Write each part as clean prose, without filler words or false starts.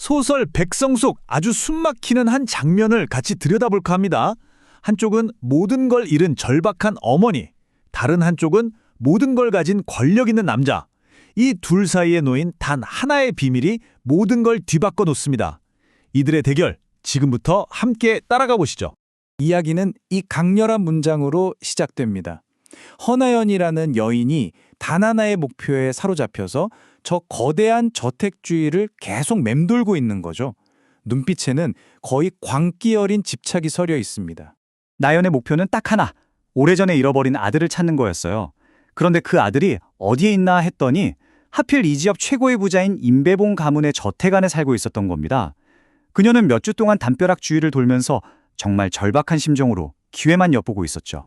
소설 백성 속 아주 숨막히는 한 장면을 같이 들여다볼까 합니다. 한쪽은 모든 걸 잃은 절박한 어머니, 다른 한쪽은 모든 걸 가진 권력 있는 남자. 이 둘 사이에 놓인 단 하나의 비밀이 모든 걸 뒤바꿔 놓습니다. 이들의 대결, 지금부터 함께 따라가 보시죠. 이야기는 이 강렬한 문장으로 시작됩니다. 허나연이라는 여인이 단 하나의 목표에 사로잡혀서 저 거대한 저택주의를 계속 맴돌고 있는 거죠. 눈빛에는 거의 광기 어린 집착이 서려 있습니다. 나연의 목표는 딱 하나, 오래전에 잃어버린 아들을 찾는 거였어요. 그런데 그 아들이 어디에 있나 했더니 하필 이 지역 최고의 부자인 임배봉 가문의 저택 안에 살고 있었던 겁니다. 그녀는 몇 주 동안 담벼락 주위를 돌면서 정말 절박한 심정으로 기회만 엿보고 있었죠.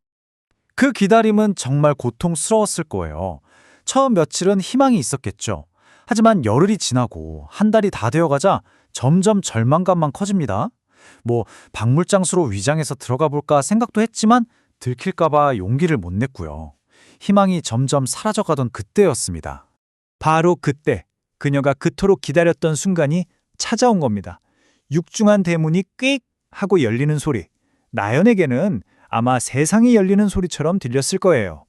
그 기다림은 정말 고통스러웠을 거예요. 처음 며칠은 희망이 있었겠죠. 하지만 열흘이 지나고 한 달이 다 되어가자 점점 절망감만 커집니다. 박물장수로 위장해서 들어가 볼까 생각도 했지만 들킬까봐 용기를 못 냈고요. 희망이 점점 사라져가던 그때였습니다. 바로 그때 그녀가 그토록 기다렸던 순간이 찾아온 겁니다. 육중한 대문이 꽥 하고 열리는 소리. 나연에게는 아마 세상이 열리는 소리처럼 들렸을 거예요.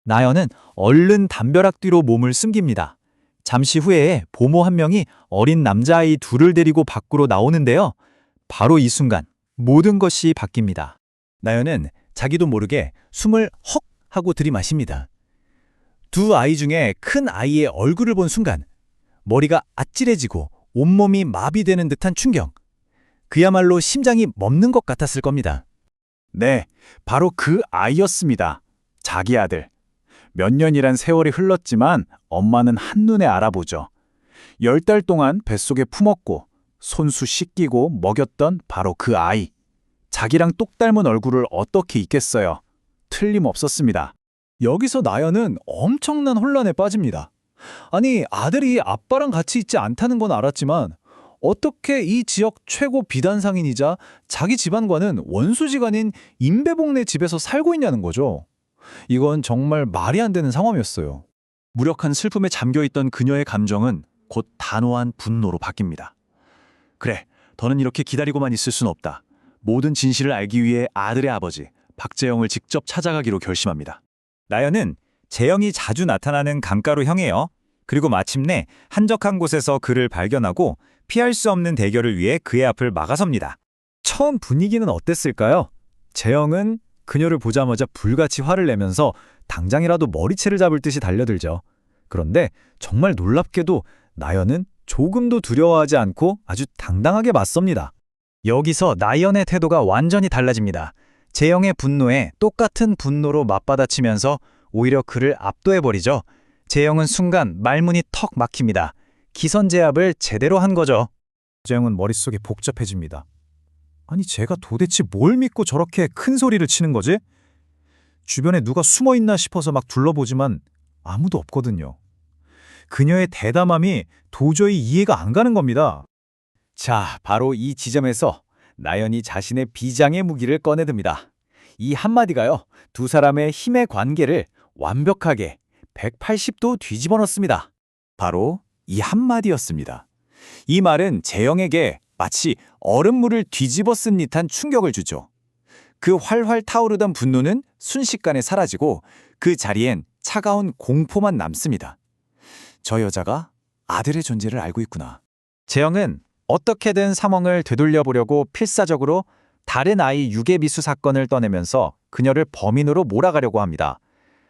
나연은 얼른 담벼락 뒤로 몸을 숨깁니다. 잠시 후에 보모 한 명이 어린 남자아이 둘을 데리고 밖으로 나오는데요. 바로 이 순간 모든 것이 바뀝니다. 나연은 자기도 모르게 숨을 헉 하고 들이마십니다. 두 아이 중에 큰 아이의 얼굴을 본 순간 머리가 아찔해지고 온몸이 마비되는 듯한 충격. 그야말로 심장이 멎는 것 같았을 겁니다. 네, 바로 그 아이였습니다. 자기 아들. 몇 년이란 세월이 흘렀지만 엄마는 한눈에 알아보죠. 10달 동안 뱃속에 품었고 손수 씻기고 먹였던 바로 그 아이. 자기랑 똑 닮은 얼굴을 어떻게 잊겠어요. 틀림없었습니다. 여기서 나연은 엄청난 혼란에 빠집니다. 아니, 아들이 아빠랑 같이 있지 않다는 건 알았지만 어떻게 이 지역 최고 비단상인이자 자기 집안과는 원수지간인 임배봉네 집에서 살고 있냐는 거죠. 이건 정말 말이 안 되는 상황이었어요. 무력한 슬픔에 잠겨있던 그녀의 감정은 곧 단호한 분노로 바뀝니다. 그래, 더는 이렇게 기다리고만 있을 순 없다. 모든 진실을 알기 위해 아들의 아버지 박재영을 직접 찾아가기로 결심합니다. 나연은 재영이 자주 나타나는 강가로 향해요. 그리고 마침내 한적한 곳에서 그를 발견하고 피할 수 없는 대결을 위해 그의 앞을 막아섭니다. 처음 분위기는 어땠을까요? 재영은 그녀를 보자마자 불같이 화를 내면서 당장이라도 머리채를 잡을 듯이 달려들죠. 그런데 정말 놀랍게도 나연은 조금도 두려워하지 않고 아주 당당하게 맞섭니다. 여기서 나연의 태도가 완전히 달라집니다. 재영의 분노에 똑같은 분노로 맞받아치면서 오히려 그를 압도해버리죠. 재영은 순간 말문이 턱 막힙니다. 기선제압을 제대로 한 거죠. 재영은 머릿속이 복잡해집니다. 아니, 제가 도대체 뭘 믿고 저렇게 큰 소리를 치는 거지? 주변에 누가 숨어있나 싶어서 막 둘러보지만 아무도 없거든요. 그녀의 대담함이 도저히 이해가 안 가는 겁니다. 자, 바로 이 지점에서 나연이 자신의 비장의 무기를 꺼내듭니다. 이 한마디가요, 두 사람의 힘의 관계를 완벽하게 180도 뒤집어 놓습니다. 바로 이 한마디였습니다. 이 말은 재영에게 마치 얼음물을 뒤집어 쓴 듯한 충격을 주죠. 그 활활 타오르던 분노는 순식간에 사라지고 그 자리엔 차가운 공포만 남습니다. 저 여자가 아들의 존재를 알고 있구나. 재영은 어떻게든 상황을 되돌려보려고 필사적으로 다른 아이 유괴 미수 사건을 떠내면서 그녀를 범인으로 몰아가려고 합니다.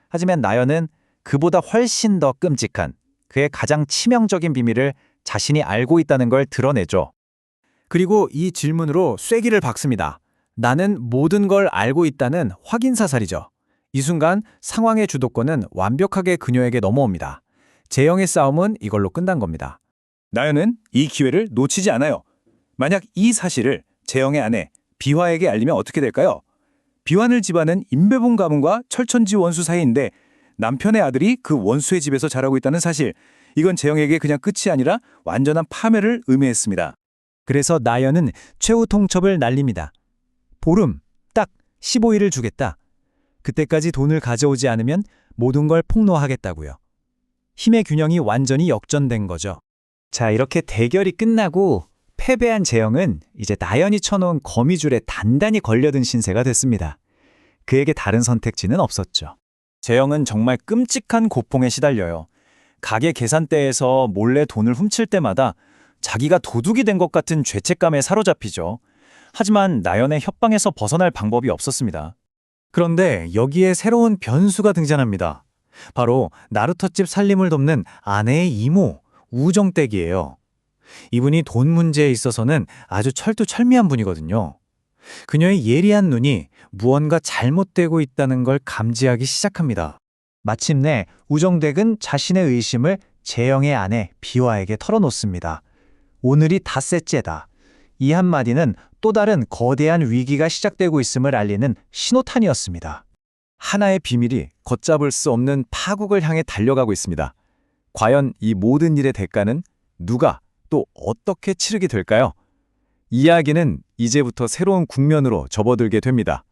하지만 나연은 그보다 훨씬 더 끔찍한 그의 가장 치명적인 비밀을 자신이 알고 있다는 걸 드러내죠. 그리고 이 질문으로 쐐기를 박습니다. 나는 모든 걸 알고 있다는 확인사살이죠. 이 순간 상황의 주도권은 완벽하게 그녀에게 넘어옵니다. 재영의 싸움은 이걸로 끝난 겁니다. 나연은 이 기회를 놓치지 않아요. 만약 이 사실을 재영의 아내 비화에게 알리면 어떻게 될까요? 비화늘 집안은 임배봉 가문과 철천지 원수 사이인데 남편의 아들이 그 원수의 집에서 자라고 있다는 사실, 이건 재영에게 그냥 끝이 아니라 완전한 파멸을 의미했습니다. 그래서 나연은 최후 통첩을 날립니다. 보름, 딱 15일을 주겠다. 그때까지 돈을 가져오지 않으면 모든 걸 폭로하겠다고요. 힘의 균형이 완전히 역전된 거죠. 자, 이렇게 대결이 끝나고 패배한 재영은 이제 나연이 쳐놓은 거미줄에 단단히 걸려든 신세가 됐습니다. 그에게 다른 선택지는 없었죠. 재영은 정말 끔찍한 고통에 시달려요. 가게 계산대에서 몰래 돈을 훔칠 때마다 자기가 도둑이 된 것 같은 죄책감에 사로잡히죠. 하지만 나연의 협박에서 벗어날 방법이 없었습니다. 그런데 여기에 새로운 변수가 등장합니다. 바로 나루터집 살림을 돕는 아내의 이모, 우정댁이에요. 이분이 돈 문제에 있어서는 아주 철두철미한 분이거든요. 그녀의 예리한 눈이 무언가 잘못되고 있다는 걸 감지하기 시작합니다. 마침내 우정댁은 자신의 의심을 재영의 아내 비화에게 털어놓습니다. 오늘이 닷새째다. 이 한마디는 또 다른 거대한 위기가 시작되고 있음을 알리는 신호탄이었습니다. 하나의 비밀이 걷잡을 수 없는 파국을 향해 달려가고 있습니다. 과연 이 모든 일의 대가는 누가 또 어떻게 치르게 될까요? 이야기는 이제부터 새로운 국면으로 접어들게 됩니다.